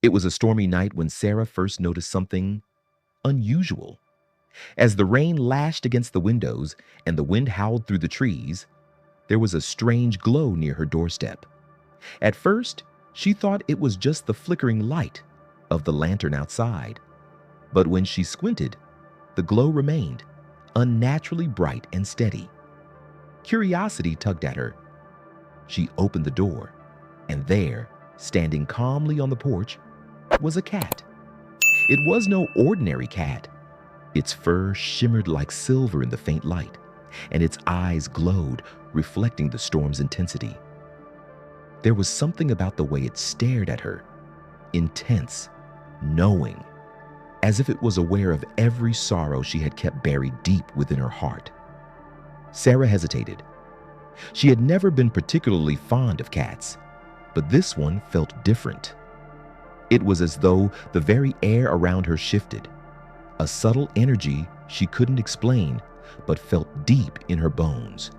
It was a stormy night when Sarah first noticed something unusual. As the rain lashed against the windows and the wind howled through the trees, there was a strange glow near her doorstep. At first, she thought it was just the flickering light of the lantern outside. But when she squinted, the glow remained, unnaturally bright and steady. Curiosity tugged at her. She opened the door, and there, standing calmly on the porch, was a cat. It was no ordinary cat. Its fur shimmered like silver in the faint light, and its eyes glowed, reflecting the storm's intensity. There was something about the way it stared at her, intense, knowing, as if it was aware of every sorrow she had kept buried deep within her heart. Sarah hesitated. She had never been particularly fond of cats, but this one felt different. It was as though the very air around her shifted, a subtle energy she couldn't explain, but felt deep in her bones.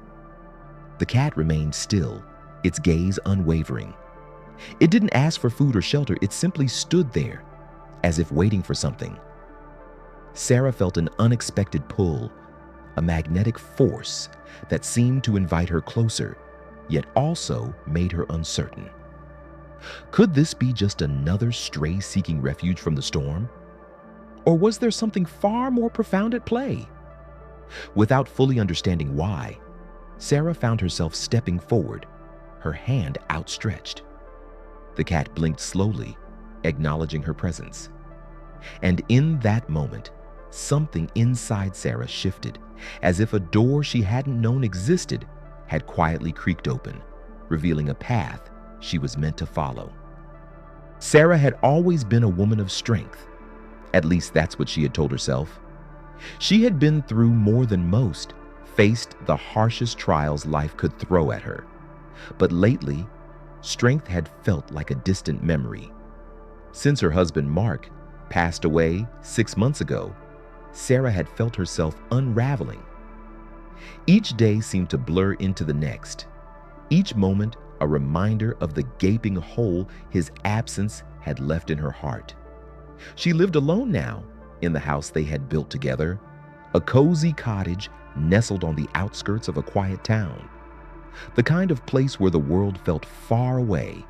The cat remained still, its gaze unwavering. It didn't ask for food or shelter, it simply stood there, as if waiting for something. Sarah felt an unexpected pull, a magnetic force that seemed to invite her closer, yet also made her uncertain. Could this be just another stray seeking refuge from the storm? Or was there something far more profound at play? Without fully understanding why, Sarah found herself stepping forward, her hand outstretched. The cat blinked slowly, acknowledging her presence. And in that moment, something inside Sarah shifted, as if a door she hadn't known existed had quietly creaked open, revealing a path she was meant to follow. Sarah had always been a woman of strength. At least that's what she had told herself. She had been through more than most, faced the harshest trials life could throw at her. But lately, strength had felt like a distant memory. Since her husband Mark passed away 6 months ago, Sarah had felt herself unraveling. Each day seemed to blur into the next, each moment a reminder of the gaping hole his absence had left in her heart. She lived alone now in the house they had built together, a cozy cottage nestled on the outskirts of a quiet town, the kind of place where the world felt far away,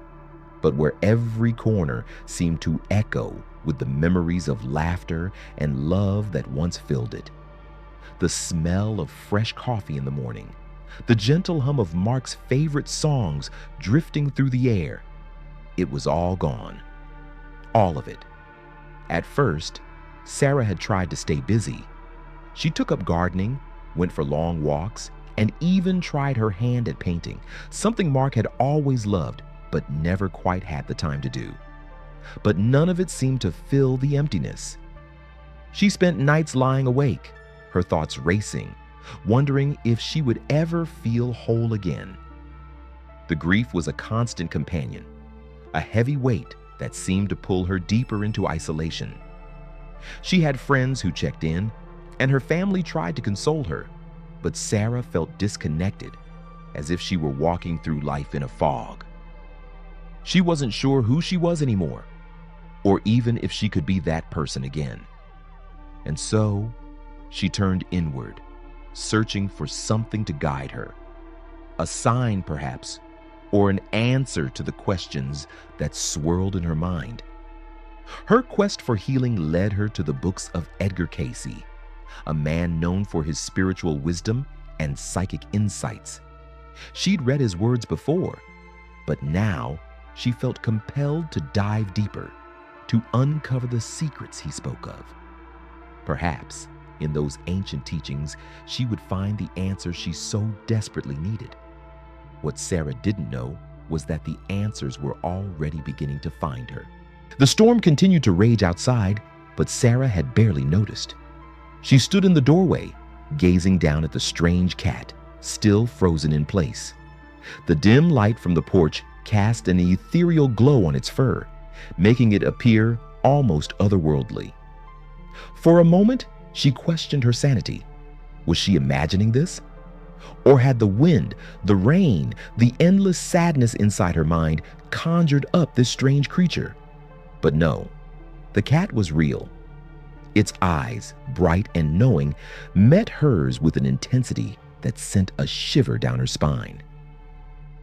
but where every corner seemed to echo with the memories of laughter and love that once filled it. The smell of fresh coffee in the morning, the gentle hum of Mark's favorite songs drifting through the air. It was all gone. All of it. At first, Sarah had tried to stay busy. She took up gardening, went for long walks, and even tried her hand at painting, something Mark had always loved but never quite had the time to do. But none of it seemed to fill the emptiness. She spent nights lying awake, her thoughts racing, wondering if she would ever feel whole again. The grief was a constant companion, a heavy weight that seemed to pull her deeper into isolation. She had friends who checked in, and her family tried to console her, but Sarah felt disconnected, as if she were walking through life in a fog. She wasn't sure who she was anymore, or even if she could be that person again. And so, she turned inward, searching for something to guide her. A sign, perhaps, or an answer to the questions that swirled in her mind. Her quest for healing led her to the books of Edgar Cayce, a man known for his spiritual wisdom and psychic insights. She'd read his words before, but now she felt compelled to dive deeper, to uncover the secrets he spoke of. Perhaps, in those ancient teachings, she would find the answers she so desperately needed. What Sarah didn't know was that the answers were already beginning to find her. The storm continued to rage outside, but Sarah had barely noticed. She stood in the doorway, gazing down at the strange cat, still frozen in place. The dim light from the porch cast an ethereal glow on its fur, making it appear almost otherworldly. For a moment, she questioned her sanity. Was she imagining this? Or had the wind, the rain, the endless sadness inside her mind conjured up this strange creature? But no, the cat was real. Its eyes, bright and knowing, met hers with an intensity that sent a shiver down her spine.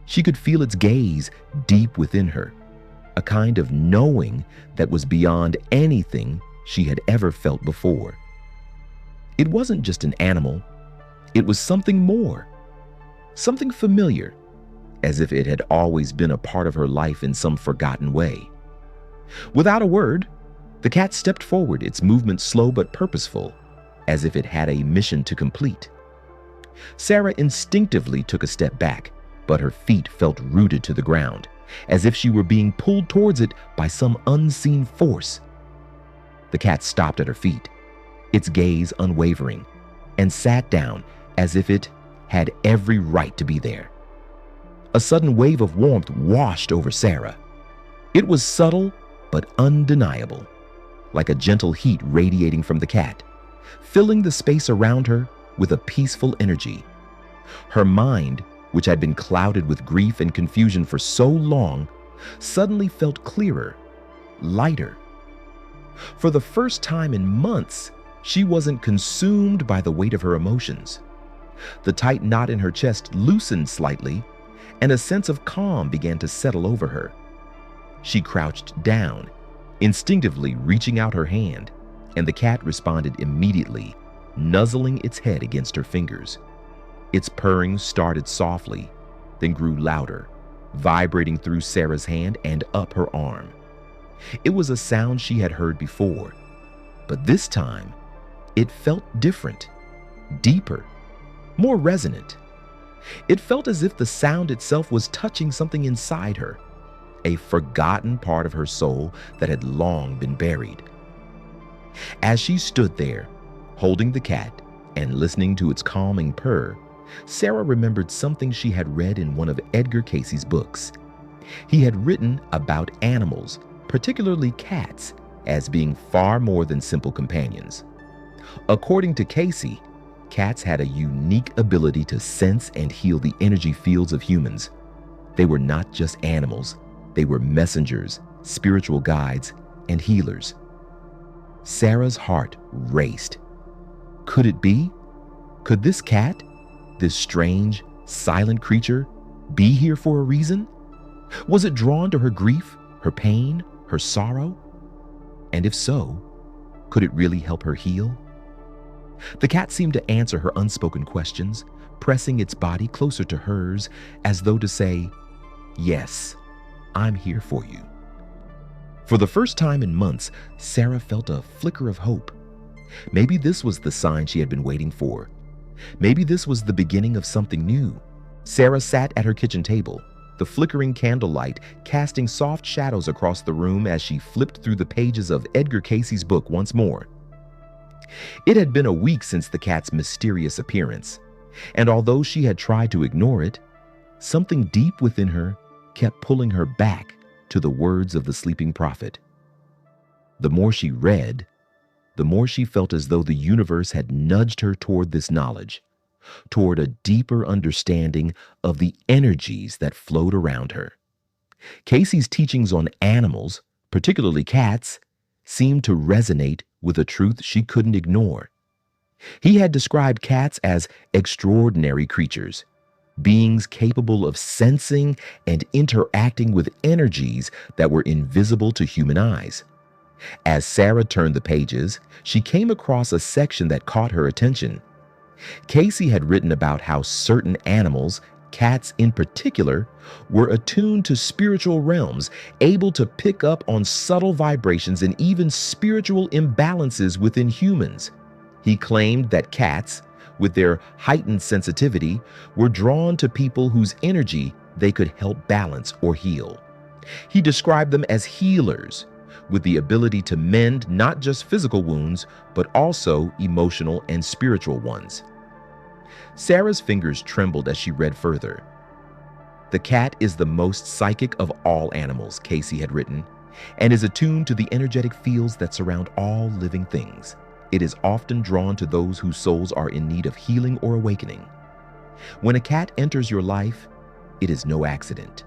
She could feel its gaze deep within her, a kind of knowing that was beyond anything she had ever felt before. It wasn't just an animal, it was something more, something familiar, as if it had always been a part of her life in some forgotten way. Without a word, the cat stepped forward, its movement slow but purposeful, as if it had a mission to complete. Sarah instinctively took a step back, but her feet felt rooted to the ground, as if she were being pulled towards it by some unseen force. The cat stopped at her feet, its gaze unwavering, and sat down as if it had every right to be there. A sudden wave of warmth washed over Sarah. It was subtle but undeniable, like a gentle heat radiating from the cat, filling the space around her with a peaceful energy. Her mind, which had been clouded with grief and confusion for so long, suddenly felt clearer, lighter. For the first time in months, she wasn't consumed by the weight of her emotions. The tight knot in her chest loosened slightly, and a sense of calm began to settle over her. She crouched down, instinctively reaching out her hand, and the cat responded immediately, nuzzling its head against her fingers. Its purring started softly, then grew louder, vibrating through Sarah's hand and up her arm. It was a sound she had heard before, but this time, it felt different, deeper, more resonant. It felt as if the sound itself was touching something inside her, a forgotten part of her soul that had long been buried. As she stood there, holding the cat and listening to its calming purr, Sarah remembered something she had read in one of Edgar Cayce's books. He had written about animals, particularly cats, as being far more than simple companions. According to Cayce, cats had a unique ability to sense and heal the energy fields of humans. They were not just animals, they were messengers, spiritual guides, and healers. Sarah's heart raced. Could it be? Could this cat, this strange, silent creature, be here for a reason? Was it drawn to her grief, her pain, her sorrow? And if so, could it really help her heal? The cat seemed to answer her unspoken questions, pressing its body closer to hers as though to say, "Yes, I'm here for you." For the first time in months, Sarah felt a flicker of hope. Maybe this was the sign she had been waiting for. Maybe this was the beginning of something new. Sarah sat at her kitchen table, the flickering candlelight casting soft shadows across the room as she flipped through the pages of Edgar Cayce's book once more. It had been a week since the cat's mysterious appearance, and although she had tried to ignore it, something deep within her kept pulling her back to the words of the sleeping prophet. The more she read, the more she felt as though the universe had nudged her toward this knowledge, toward a deeper understanding of the energies that flowed around her. Cayce's teachings on animals, particularly cats, seemed to resonate with a truth she couldn't ignore. He had described cats as extraordinary creatures, beings capable of sensing and interacting with energies that were invisible to human eyes. As Sarah turned the pages, she came across a section that caught her attention. Cayce had written about how certain animals, cats in particular, were attuned to spiritual realms, able to pick up on subtle vibrations and even spiritual imbalances within humans. He claimed that cats, with their heightened sensitivity, were drawn to people whose energy they could help balance or heal. He described them as healers, with the ability to mend not just physical wounds, but also emotional and spiritual ones. Sarah's fingers trembled as she read further. The cat is the most psychic of all animals, Cayce had written, and is attuned to the energetic fields that surround all living things. It is often drawn to those whose souls are in need of healing or awakening. When a cat enters your life, it is no accident.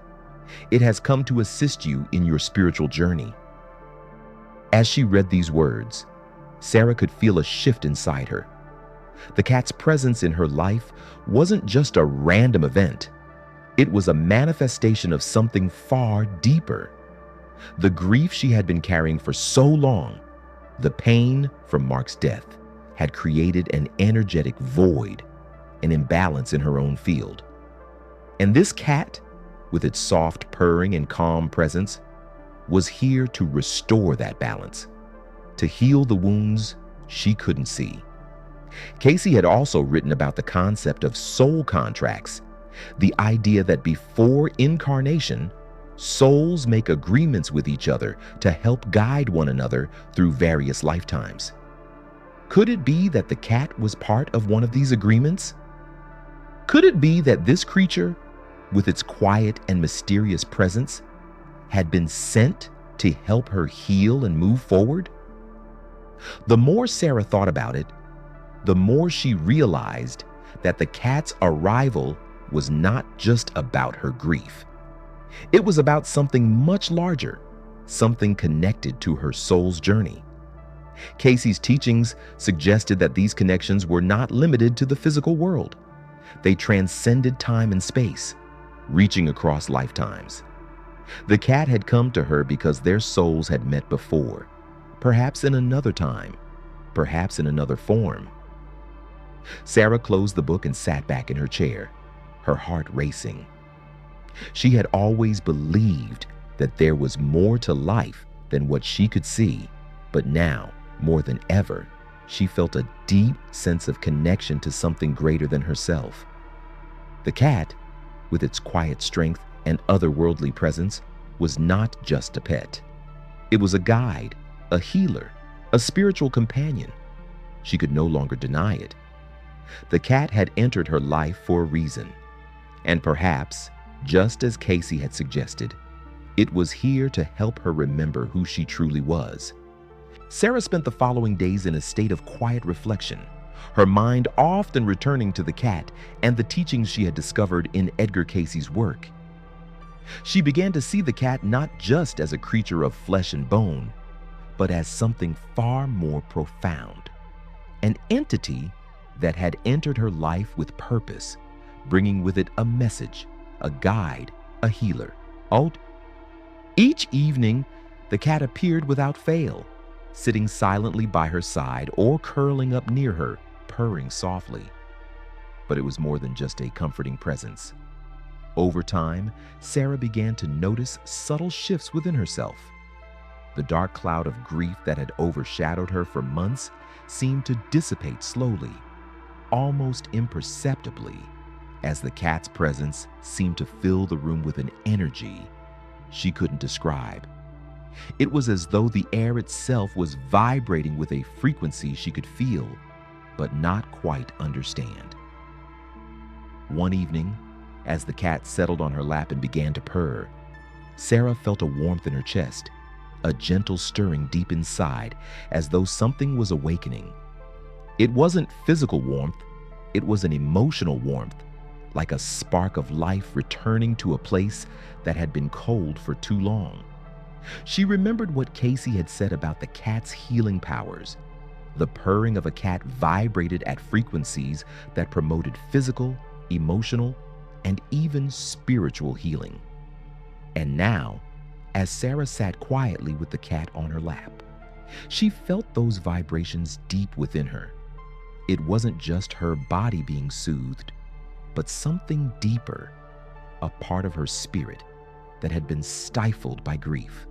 It has come to assist you in your spiritual journey. As she read these words, Sarah could feel a shift inside her. The cat's presence in her life wasn't just a random event. It was a manifestation of something far deeper. The grief she had been carrying for so long, the pain from Mark's death, had created an energetic void, an imbalance in her own field. And this cat, with its soft purring and calm presence, was here to restore that balance, to heal the wounds she couldn't see. Cayce had also written about the concept of soul contracts, the idea that before incarnation, souls make agreements with each other to help guide one another through various lifetimes. Could it be that the cat was part of one of these agreements? Could it be that this creature, with its quiet and mysterious presence, had been sent to help her heal and move forward? The more Sarah thought about it, the more she realized that the cat's arrival was not just about her grief. It was about something much larger, something connected to her soul's journey. Cayce's teachings suggested that these connections were not limited to the physical world. They transcended time and space, reaching across lifetimes. The cat had come to her because their souls had met before, perhaps in another time, perhaps in another form. Sarah closed the book and sat back in her chair, her heart racing. She had always believed that there was more to life than what she could see, but now, more than ever, she felt a deep sense of connection to something greater than herself. The cat, with its quiet strength and otherworldly presence, was not just a pet. It was a guide, a healer, a spiritual companion. She could no longer deny it. The cat had entered her life for a reason, and perhaps, just as Cayce had suggested, it was here to help her remember who she truly was. Sarah spent the following days in a state of quiet reflection, her mind often returning to the cat and the teachings she had discovered in Edgar Cayce's work. She began to see the cat not just as a creature of flesh and bone, but as something far more profound, an entity that had entered her life with purpose, bringing with it a message, a guide, a healer. Each evening, the cat appeared without fail, sitting silently by her side or curling up near her, purring softly. But it was more than just a comforting presence. Over time, Sarah began to notice subtle shifts within herself. The dark cloud of grief that had overshadowed her for months seemed to dissipate slowly, almost imperceptibly, as the cat's presence seemed to fill the room with an energy she couldn't describe. It was as though the air itself was vibrating with a frequency she could feel, but not quite understand. One evening, as the cat settled on her lap and began to purr, Sarah felt a warmth in her chest, a gentle stirring deep inside, as though something was awakening. It wasn't physical warmth, it was an emotional warmth, like a spark of life returning to a place that had been cold for too long. She remembered what Cayce had said about the cat's healing powers. The purring of a cat vibrated at frequencies that promoted physical, emotional, and even spiritual healing. And now, as Sarah sat quietly with the cat on her lap, she felt those vibrations deep within her. It wasn't just her body being soothed, but something deeper, a part of her spirit that had been stifled by grief.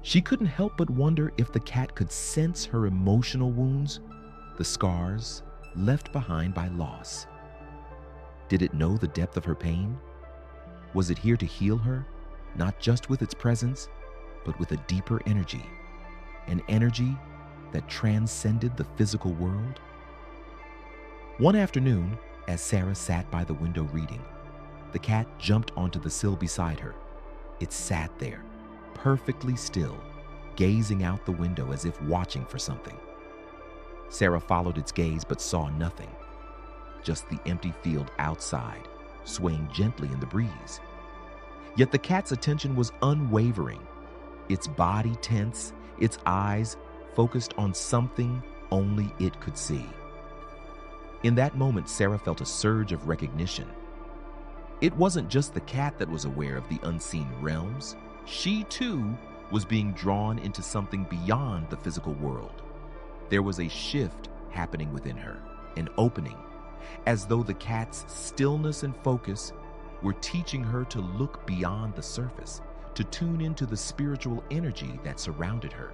She couldn't help but wonder if the cat could sense her emotional wounds, the scars left behind by loss. Did it know the depth of her pain? Was it here to heal her, not just with its presence, but with a deeper energy, an energy that transcended the physical world? One afternoon, as Sarah sat by the window reading, the cat jumped onto the sill beside her. It sat there, perfectly still, gazing out the window as if watching for something. Sarah followed its gaze but saw nothing, just the empty field outside, swaying gently in the breeze. Yet the cat's attention was unwavering, its body tense, its eyes focused on something only it could see. In that moment, Sarah felt a surge of recognition. It wasn't just the cat that was aware of the unseen realms. She, too, was being drawn into something beyond the physical world. There was a shift happening within her, an opening, as though the cat's stillness and focus were teaching her to look beyond the surface, to tune into the spiritual energy that surrounded her.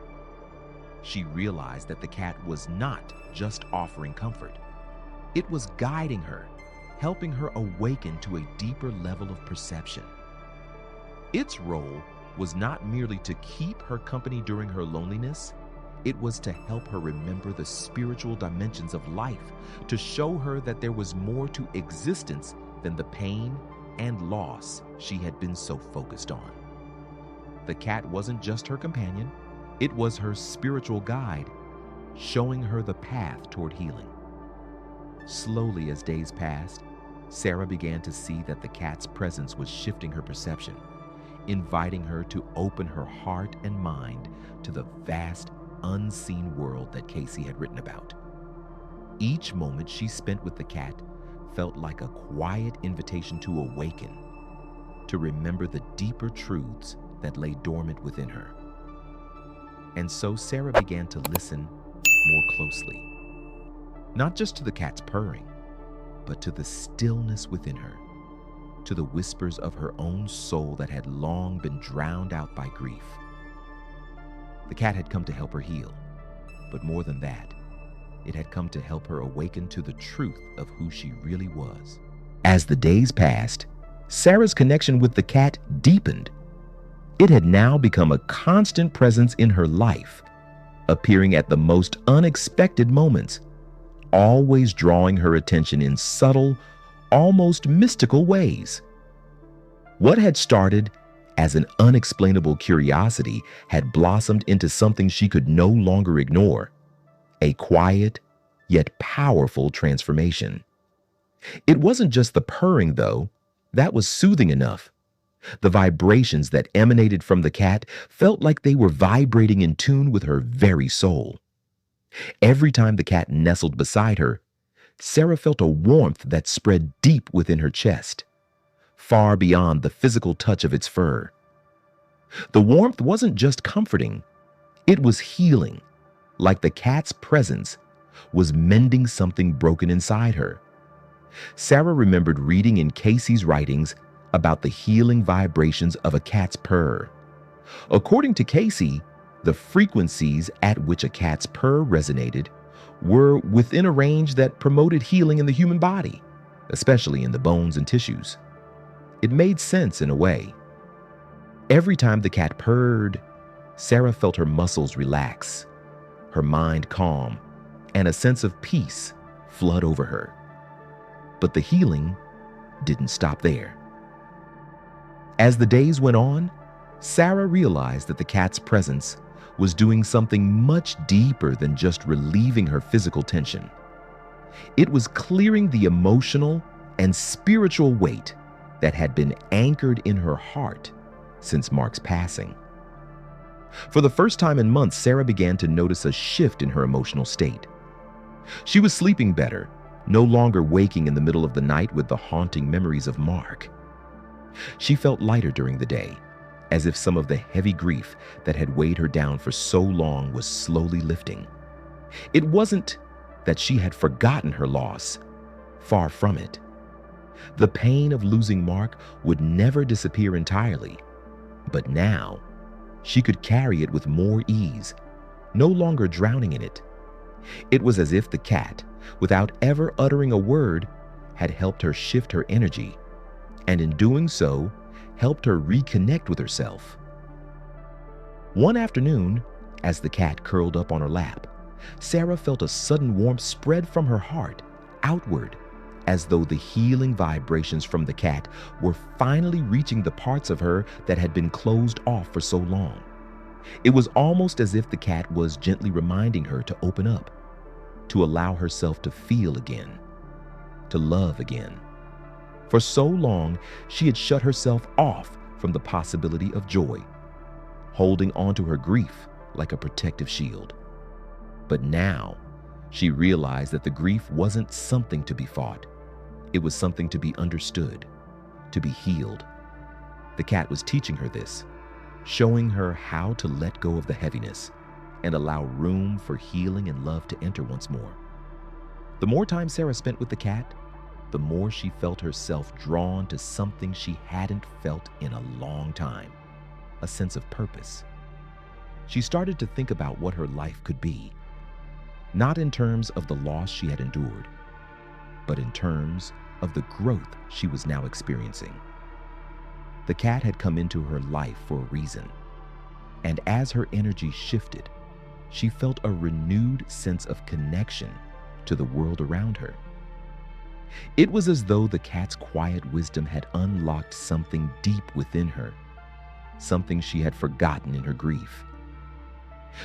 She realized that the cat was not just offering comfort. It was guiding her, helping her awaken to a deeper level of perception. Its role was not merely to keep her company during her loneliness, it was to help her remember the spiritual dimensions of life, to show her that there was more to existence than the pain and loss she had been so focused on. The cat wasn't just her companion, it was her spiritual guide, showing her the path toward healing. Slowly, as days passed, Sarah began to see that the cat's presence was shifting her perception, inviting her to open her heart and mind to the vast, unseen world that Cayce had written about. Each moment she spent with the cat felt like a quiet invitation to awaken, to remember the deeper truths that lay dormant within her. And so Sarah began to listen more closely, not just to the cat's purring, but to the stillness within her, to the whispers of her own soul that had long been drowned out by grief. The cat had come to help her heal, but more than that, it had come to help her awaken to the truth of who she really was. As the days passed, Sarah's connection with the cat deepened. It had now become a constant presence in her life, appearing at the most unexpected moments, always drawing her attention in subtle, almost mystical ways. What had started as an unexplainable curiosity had blossomed into something she could no longer ignore, a quiet yet powerful transformation. It wasn't just the purring, though. That was soothing enough. The vibrations that emanated from the cat felt like they were vibrating in tune with her very soul. Every time the cat nestled beside her, Sarah felt a warmth that spread deep within her chest, far beyond the physical touch of its fur. The warmth wasn't just comforting, it was healing, like the cat's presence was mending something broken inside her. Sarah remembered reading in Cayce's writings about the healing vibrations of a cat's purr. According to Cayce, the frequencies at which a cat's purr resonated were within a range that promoted healing in the human body, especially in the bones and tissues. It made sense in a way. Every time the cat purred, Sarah felt her muscles relax, her mind calm, and a sense of peace flood over her. But the healing didn't stop there. As the days went on, Sarah realized that the cat's presence was doing something much deeper than just relieving her physical tension. It was clearing the emotional and spiritual weight that had been anchored in her heart since Mark's passing. For the first time in months, Sarah began to notice a shift in her emotional state. She was sleeping better, no longer waking in the middle of the night with the haunting memories of Mark. She felt lighter during the day, as if some of the heavy grief that had weighed her down for so long was slowly lifting. It wasn't that she had forgotten her loss. Far from it. The pain of losing Mark would never disappear entirely, but now she could carry it with more ease, no longer drowning in it. It was as if the cat, without ever uttering a word, had helped her shift her energy, and in doing so, helped her reconnect with herself. One afternoon, as the cat curled up on her lap, Sarah felt a sudden warmth spread from her heart outward, as though the healing vibrations from the cat were finally reaching the parts of her that had been closed off for so long. It was almost as if the cat was gently reminding her to open up, to allow herself to feel again, to love again. For so long, she had shut herself off from the possibility of joy, holding on to her grief like a protective shield. But now, she realized that the grief wasn't something to be fought. It was something to be understood, to be healed. The cat was teaching her this, showing her how to let go of the heaviness and allow room for healing and love to enter once more. The more time Sarah spent with the cat, the more she felt herself drawn to something she hadn't felt in a long time, a sense of purpose. She started to think about what her life could be, not in terms of the loss she had endured, but in terms of the growth she was now experiencing. The cat had come into her life for a reason, and as her energy shifted, she felt a renewed sense of connection to the world around her. It was as though the cat's quiet wisdom had unlocked something deep within her, something she had forgotten in her grief.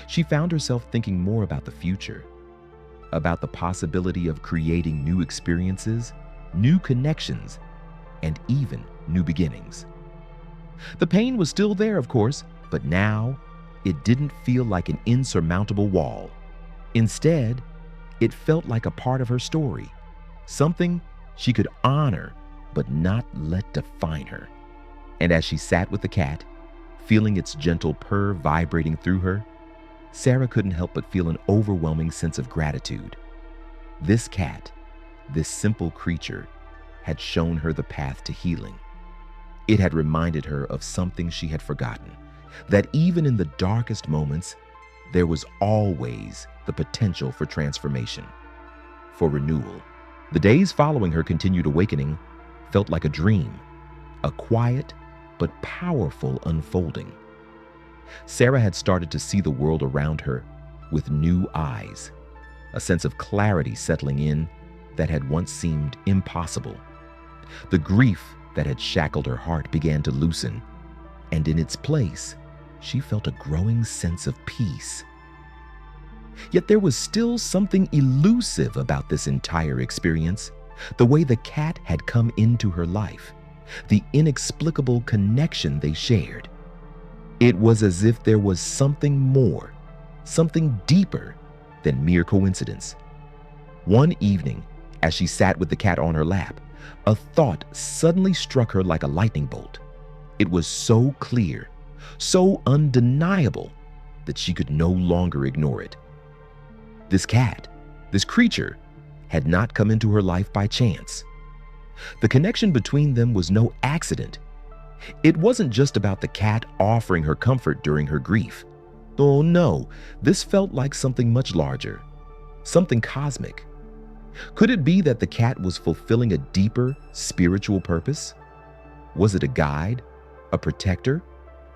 She found herself thinking more about the future, about the possibility of creating new experiences, new connections, and even new beginnings. The pain was still there, of course, but now it didn't feel like an insurmountable wall. Instead, it felt like a part of her story, something she could honor but not let define her. And as she sat with the cat, feeling its gentle purr vibrating through her, Sarah couldn't help but feel an overwhelming sense of gratitude. This cat, this simple creature, had shown her the path to healing. It had reminded her of something she had forgotten, that even in the darkest moments, there was always the potential for transformation, for renewal. The days following her continued awakening felt like a dream, a quiet but powerful unfolding. Sarah had started to see the world around her with new eyes, a sense of clarity settling in that had once seemed impossible. The grief that had shackled her heart began to loosen, and in its place, she felt a growing sense of peace. Yet there was still something elusive about this entire experience, the way the cat had come into her life, the inexplicable connection they shared. It was as if there was something more, something deeper than mere coincidence. One evening, as she sat with the cat on her lap, a thought suddenly struck her like a lightning bolt. It was so clear, so undeniable, that she could no longer ignore it. This cat, this creature, had not come into her life by chance. The connection between them was no accident. It wasn't just about the cat offering her comfort during her grief. Oh no, this felt like something much larger, something cosmic. Could it be that the cat was fulfilling a deeper spiritual purpose? Was it a guide, a protector,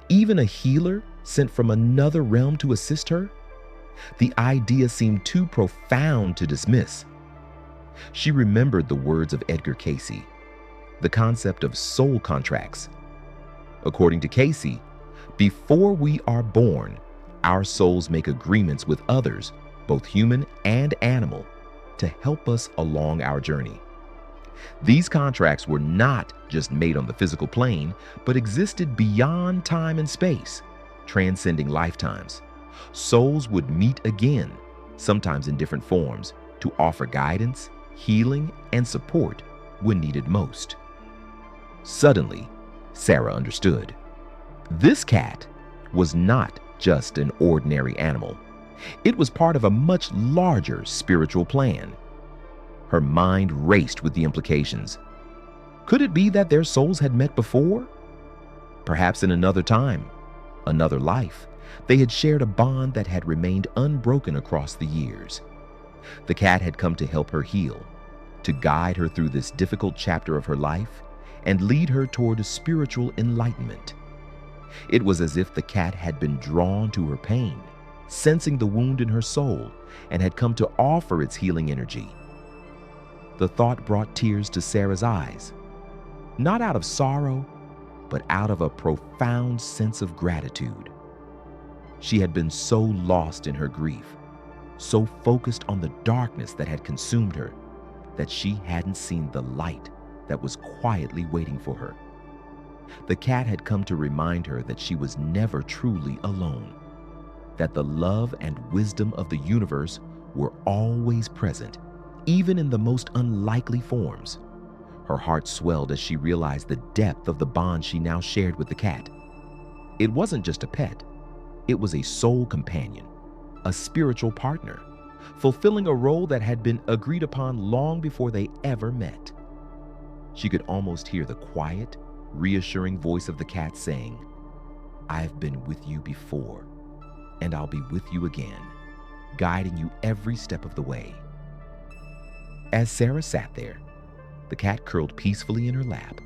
even a healer sent from another realm to assist her? The idea seemed too profound to dismiss. She remembered the words of Edgar Cayce, the concept of soul contracts. According to Cayce, before we are born, our souls make agreements with others, both human and animal, to help us along our journey. These contracts were not just made on the physical plane, but existed beyond time and space, transcending lifetimes. Souls would meet again, sometimes in different forms, to offer guidance, healing, and support when needed most. Suddenly, Sarah understood. This cat was not just an ordinary animal. It was part of a much larger spiritual plan. Her mind raced with the implications. Could it be that their souls had met before? Perhaps in another time, another life, they had shared a bond that had remained unbroken across the years. The cat had come to help her heal, to guide her through this difficult chapter of her life, and lead her toward a spiritual enlightenment. It was as if the cat had been drawn to her pain, sensing the wound in her soul, and had come to offer its healing energy. The thought brought tears to Sarah's eyes, not out of sorrow, but out of a profound sense of gratitude. She had been so lost in her grief, so focused on the darkness that had consumed her, that she hadn't seen the light that was quietly waiting for her. The cat had come to remind her that she was never truly alone, that the love and wisdom of the universe were always present, even in the most unlikely forms. Her heart swelled as she realized the depth of the bond she now shared with the cat. It wasn't just a pet, it was a soul companion, a spiritual partner, fulfilling a role that had been agreed upon long before they ever met. She could almost hear the quiet, reassuring voice of the cat saying, "I've been with you before, and I'll be with you again, guiding you every step of the way." As Sarah sat there, the cat curled peacefully in her lap.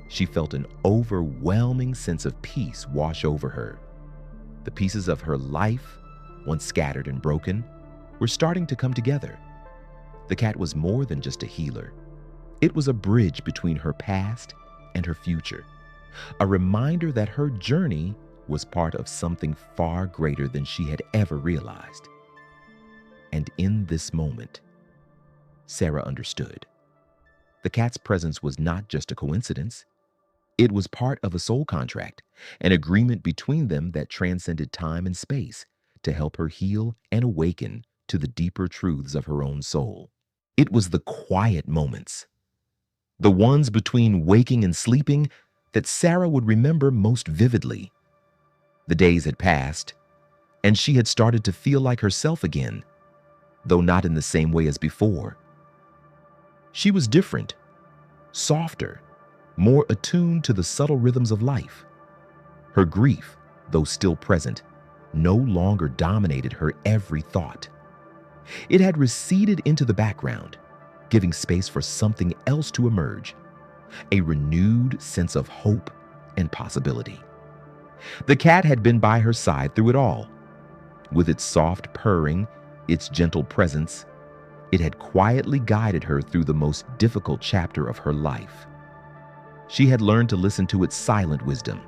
She felt an overwhelming sense of peace wash over her. The pieces of her life, once scattered and broken, were starting to come together. The cat was more than just a healer. It was a bridge between her past and her future, a reminder that her journey was part of something far greater than she had ever realized. And in this moment, Sarah understood. The cat's presence was not just a coincidence. It was part of a soul contract, an agreement between them that transcended time and space to help her heal and awaken to the deeper truths of her own soul. It was the quiet moments, the ones between waking and sleeping, that Sarah would remember most vividly. The days had passed, and she had started to feel like herself again, though not in the same way as before. She was different, softer, more attuned to the subtle rhythms of life. Her grief, though still present, no longer dominated her every thought. It had receded into the background, giving space for something else to emerge, a renewed sense of hope and possibility. The cat had been by her side through it all. With its soft purring, its gentle presence, it had quietly guided her through the most difficult chapter of her life. She had learned to listen to its silent wisdom,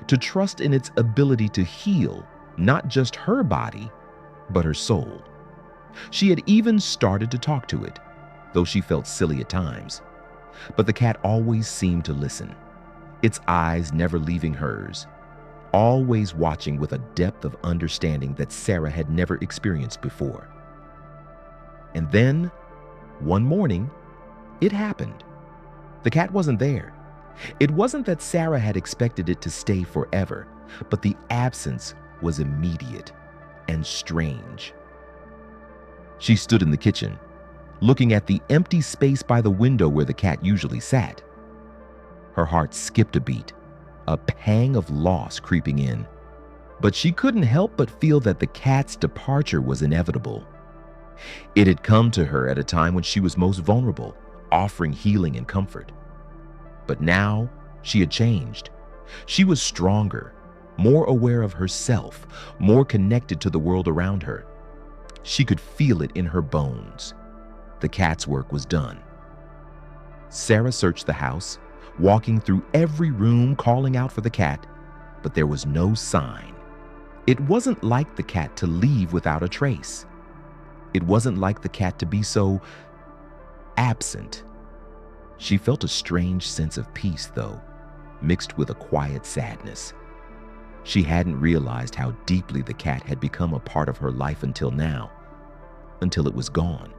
to trust in its ability to heal not just her body, but her soul. She had even started to talk to it, though she felt silly at times. But the cat always seemed to listen, its eyes never leaving hers, always watching with a depth of understanding that Sarah had never experienced before. And then, one morning, it happened. The cat wasn't there. It wasn't that Sarah had expected it to stay forever, but the absence was immediate and strange. She stood in the kitchen, looking at the empty space by the window where the cat usually sat. Her heart skipped a beat, a pang of loss creeping in. But she couldn't help but feel that the cat's departure was inevitable. It had come to her at a time when she was most vulnerable, offering healing and comfort. But now she had changed. She was stronger, more aware of herself, more connected to the world around her. She could feel it in her bones. The cat's work was done. Sarah searched the house, walking through every room, calling out for the cat, but there was no sign. It wasn't like the cat to leave without a trace. It wasn't like the cat to be so absent. She felt a strange sense of peace, though, mixed with a quiet sadness. She hadn't realized how deeply the cat had become a part of her life until now, until it was gone.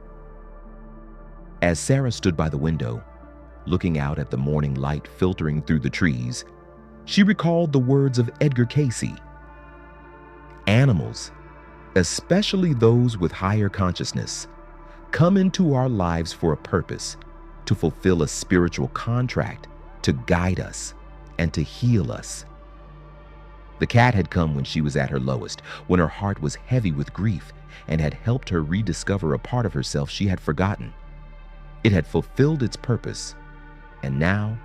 As Sarah stood by the window, looking out at the morning light filtering through the trees, she recalled the words of Edgar Cayce. Animals, especially those with higher consciousness, come into our lives for a purpose, to fulfill a spiritual contract, to guide us, and to heal us. The cat had come when she was at her lowest, when her heart was heavy with grief, and had helped her rediscover a part of herself she had forgotten. It had fulfilled its purpose, and now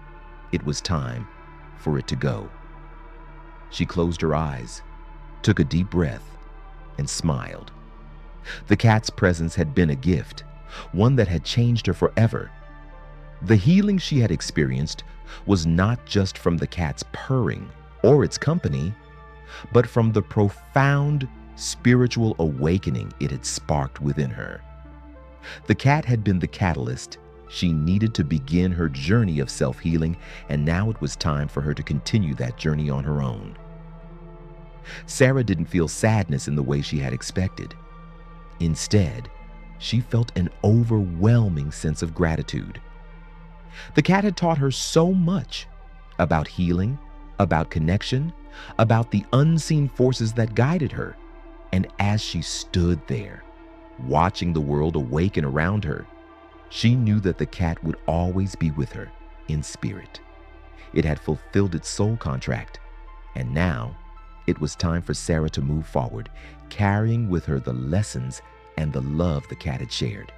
it was time for it to go. She closed her eyes, took a deep breath, and smiled. The cat's presence had been a gift, one that had changed her forever. The healing she had experienced was not just from the cat's purring or its company, but from the profound spiritual awakening it had sparked within her. The cat had been the catalyst she needed to begin her journey of self-healing, and now it was time for her to continue that journey on her own. Sarah didn't feel sadness in the way she had expected. Instead, she felt an overwhelming sense of gratitude. The cat had taught her so much about healing, about connection, about the unseen forces that guided her. And as she stood there, watching the world awaken around her, she knew that the cat would always be with her in spirit. It had fulfilled its soul contract, and now it was time for Sarah to move forward, carrying with her the lessons and the love the cat had shared.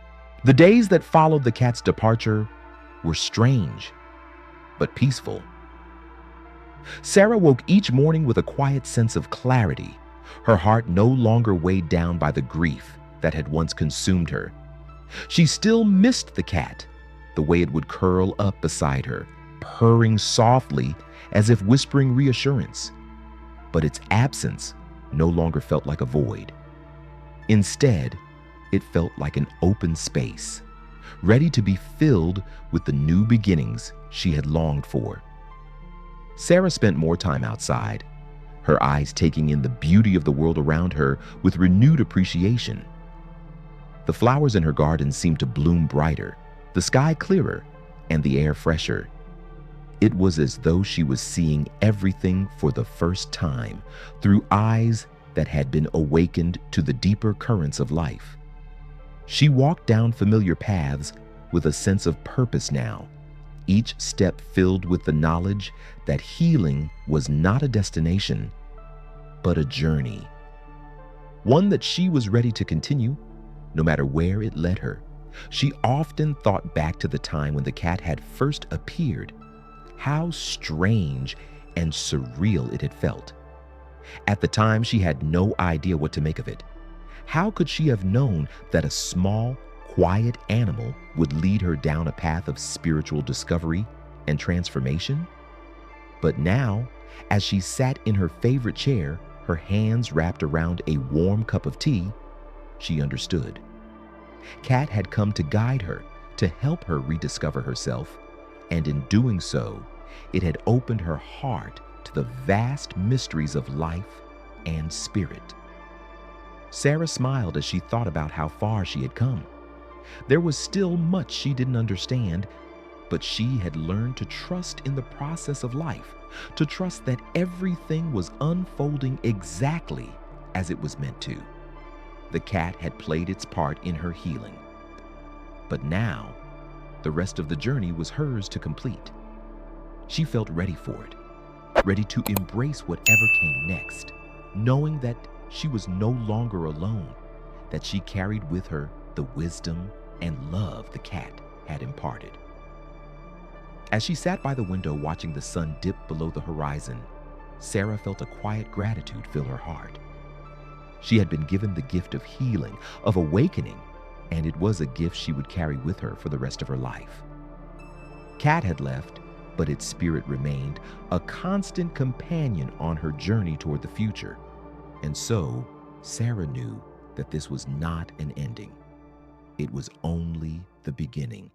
The days that followed the cat's departure were strange, but peaceful. Sarah woke each morning with a quiet sense of clarity, her heart no longer weighed down by the grief that had once consumed her. She still missed the cat, the way it would curl up beside her, purring softly as if whispering reassurance. But its absence no longer felt like a void. Instead, it felt like an open space, ready to be filled with the new beginnings she had longed for. Sarah spent more time outside, her eyes taking in the beauty of the world around her with renewed appreciation. The flowers in her garden seemed to bloom brighter, the sky clearer, and the air fresher. It was as though she was seeing everything for the first time through eyes that had been awakened to the deeper currents of life. She walked down familiar paths with a sense of purpose now, each step filled with the knowledge that healing was not a destination, but a journey. One that she was ready to continue, no matter where it led her. She often thought back to the time when the cat had first appeared. How strange and surreal it had felt. At the time, she had no idea what to make of it. How could she have known that a small, quiet animal would lead her down a path of spiritual discovery and transformation? But now, as she sat in her favorite chair, her hands wrapped around a warm cup of tea, she understood. Cat had come to guide her, to help her rediscover herself, and in doing so, it had opened her heart to the vast mysteries of life and spirit. Sarah smiled as she thought about how far she had come. There was still much she didn't understand, but she had learned to trust in the process of life, to trust that everything was unfolding exactly as it was meant to. The cat had played its part in her healing. But now, the rest of the journey was hers to complete. She felt ready for it, ready to embrace whatever came next, knowing that she was no longer alone, that she carried with her the wisdom and love the cat had imparted. As she sat by the window watching the sun dip below the horizon, Sarah felt a quiet gratitude fill her heart. She had been given the gift of healing, of awakening, and it was a gift she would carry with her for the rest of her life. Cat had left, but its spirit remained, a constant companion on her journey toward the future. And so, Sarah knew that this was not an ending. It was only the beginning.